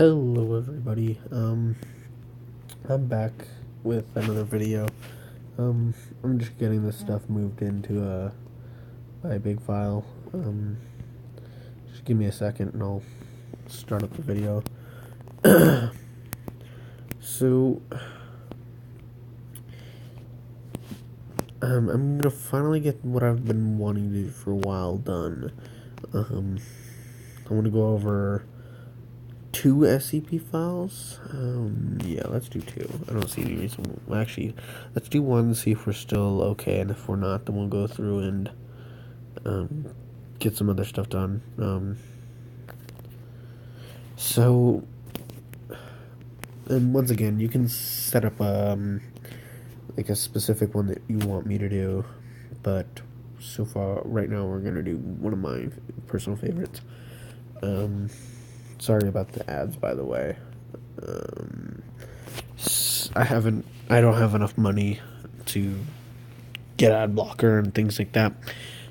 Hello everybody. I'm back with another video. I'm just getting this stuff moved into my big file. Just give me a second and I'll start up the video. So, I'm gonna finally get what I've been wanting to do for a while done. I want to go over 2 SCP files. Yeah, let's do 2. I don't see any reason. Actually, let's do 1, see if we're still okay, and if we're not, then we'll go through and get some other stuff done. And once again, you can set up like a specific one that you want me to do, but so far, right now, we're gonna do one of my personal favorites. Sorry about the ads, by the way. I don't have enough money to get ad blocker and things like that.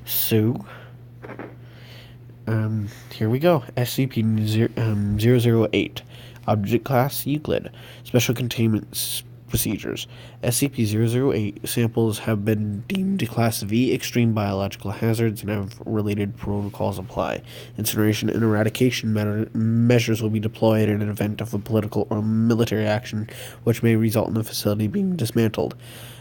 So, here we go. SCP-008. Object Class Euclid. Special Containment Procedures. SCP-008 samples have been deemed Class V extreme biological hazards and have related protocols apply. Incineration and eradication measures will be deployed in an event of a political or military action which may result in the facility being dismantled.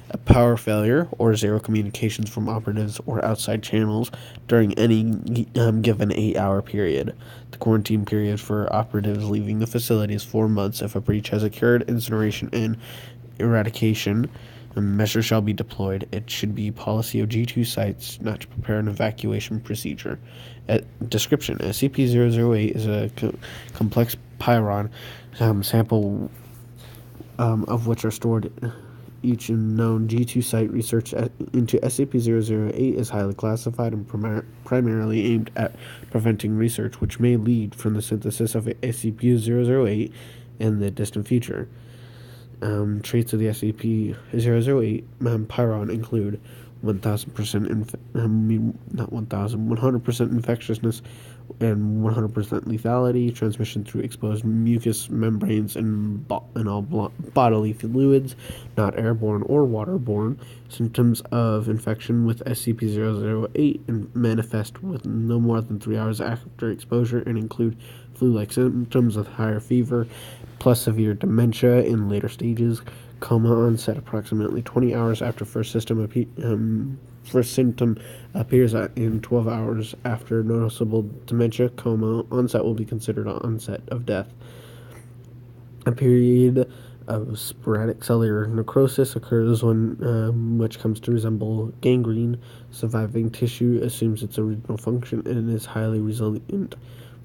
A power failure or zero communications from operatives or outside channels during any given 8-hour period. The quarantine period for operatives leaving the facility is 4 months. If a breach has occurred, incineration and eradication measures shall be deployed. It should be policy of G2 sites not to prepare an evacuation procedure. Description: SCP-008 is a complex pyron sample of which are stored. Each known G2 site research into SCP-008 is highly classified and primarily aimed at preventing research which may lead from the synthesis of SCP-008 in the distant future. Traits of the SCP-008 pyron include 100% infectiousness and 100% lethality, transmission through exposed mucous membranes and all bodily fluids, not airborne or waterborne. Symptoms of infection with SCP-008 manifest with no more than 3 hours after exposure and include flu-like symptoms with higher fever, plus severe dementia in later stages. Coma onset approximately 20 hours after first symptom appears in 12 hours after noticeable dementia. Coma onset will be considered onset of death. A period of sporadic cellular necrosis occurs when which comes to resemble gangrene. Surviving tissue assumes its original function and is highly resilient.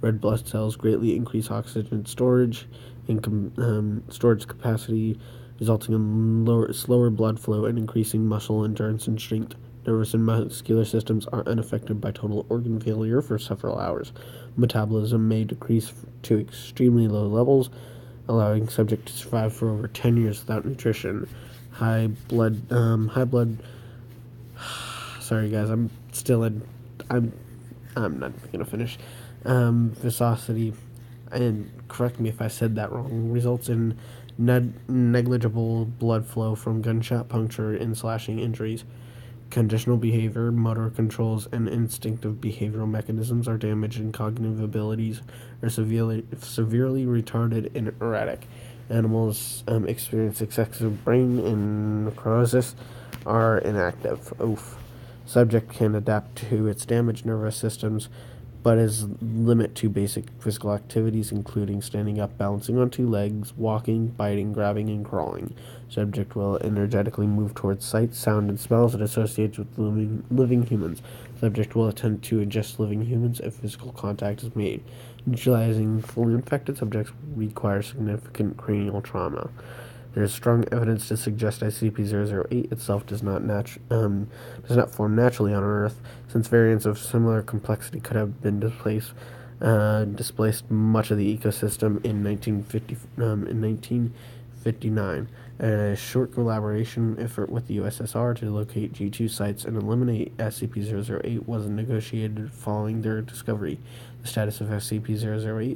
Red blood cells greatly increase oxygen storage and storage capacity, resulting in slower blood flow and increasing muscle endurance and strength. Nervous and muscular systems are unaffected by total organ failure for several hours. Metabolism may decrease to extremely low levels, allowing subject to survive for over 10 years without nutrition. High blood. Sorry, guys. I'm not gonna finish. Viscosity, and correct me if I said that wrong, results in negligible blood flow from gunshot puncture and slashing injuries. Conditional behavior, motor controls, and instinctive behavioral mechanisms are damaged, and cognitive abilities are severely retarded and erratic. Animals experience excessive brain and necrosis are inactive. Oof. Subject can adapt to its damaged nervous systems, but is limited to basic physical activities, including standing up, balancing on 2 legs, walking, biting, grabbing, and crawling. Subject will energetically move towards sights, sound, and smells it associates with living humans. Subject will attempt to ingest living humans if physical contact is made. Neutralizing fully infected subjects requires significant cranial trauma. There is strong evidence to suggest SCP-008 itself does not form naturally on Earth, since variants of similar complexity could have been displaced much of the ecosystem in 1959. A short collaboration effort with the USSR to locate G2 sites and eliminate SCP-008 was negotiated following their discovery. The status of SCP-008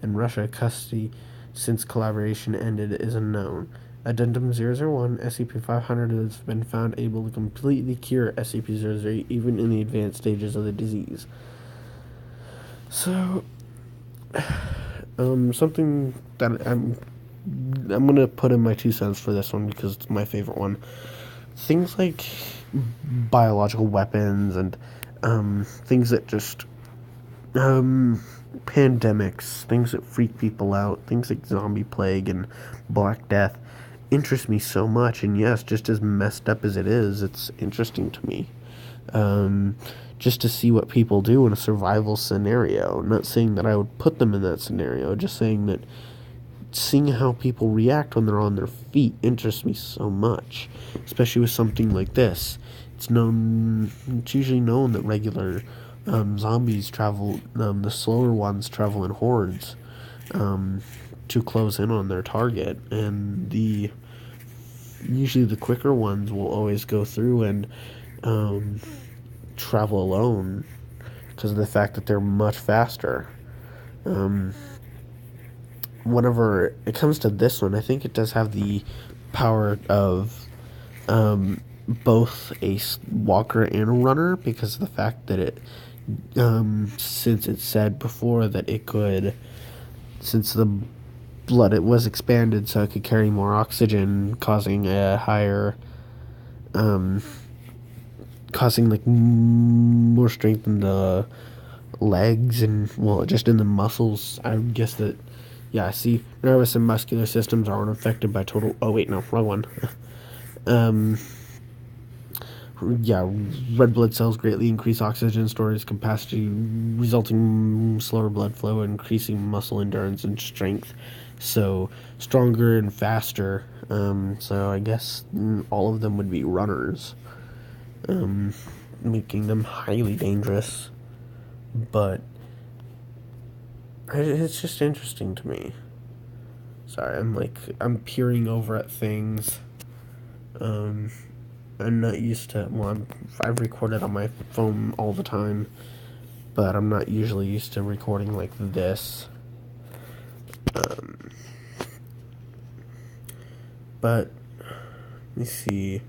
and Russia custody since collaboration ended is unknown. Addendum 001 SCP-500 has been found able to completely cure SCP-008 even in the advanced stages of the disease. So, something that I'm gonna put in my 2 cents for this one because it's my favorite one. Things like biological weapons and things that just pandemics, things that freak people out, things like zombie plague and Black Death interest me so much. And yes, just as messed up as it is, it's interesting to me. Just to see what people do in a survival scenario. Not saying that I would put them in that scenario, just saying that seeing how people react when they're on their feet interests me so much, especially with something like this. It's usually known that regular zombies travel, the slower ones travel in hordes to close in on their target, and usually the quicker ones will always go through and travel alone because of the fact that they're much faster. Whenever it comes to this one, I think it does have the power of both a walker and a runner because of the fact that it, since it said before that it could, since the blood it was expanded so it could carry more oxygen, causing a higher, causing like more strength in the legs and well, just in the muscles. I would guess that. Yeah, see, nervous and muscular systems aren't affected by total. Oh wait, no, wrong one. Yeah, red blood cells greatly increase oxygen storage capacity, resulting in slower blood flow, increasing muscle endurance and strength. So stronger and faster. So I guess all of them would be runners, making them highly dangerous. But it's just interesting to me. Sorry, I'm peering over at things. I'm not used to. Well, I've recorded on my phone all the time, but I'm not usually used to recording like this. But let me see.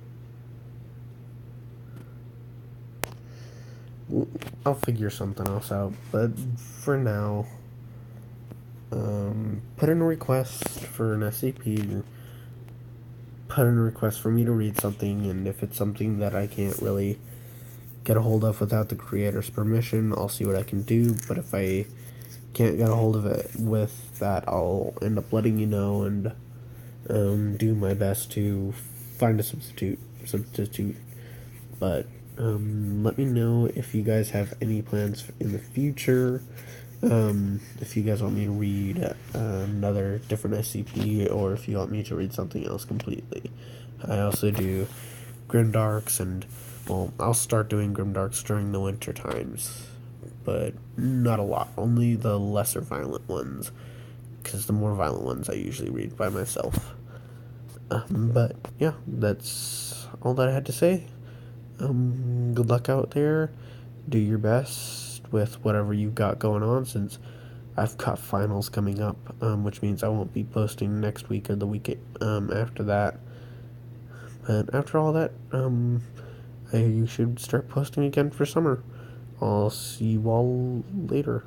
I'll figure something else out. But for now, put in a request for an SCP. Put in a request for me to read something, and if it's something that I can't really get a hold of without the creator's permission, I'll see what I can do. But if I can't get a hold of it with that, I'll end up letting you know and do my best to find a substitute. But let me know if you guys have any plans in the future. If you guys want me to read another different SCP, or if you want me to read something else completely. I also do Grimdarks, and well, I'll start doing Grimdarks during the winter times, but not a lot. Only the lesser violent ones, because the more violent ones I usually read by myself. But yeah, that's all that I had to say. Good luck out there. Do your best with whatever you've got going on, since I've got finals coming up, which means I won't be posting next week or the week after that. But after all that, you should start posting again for summer. I'll see you all later.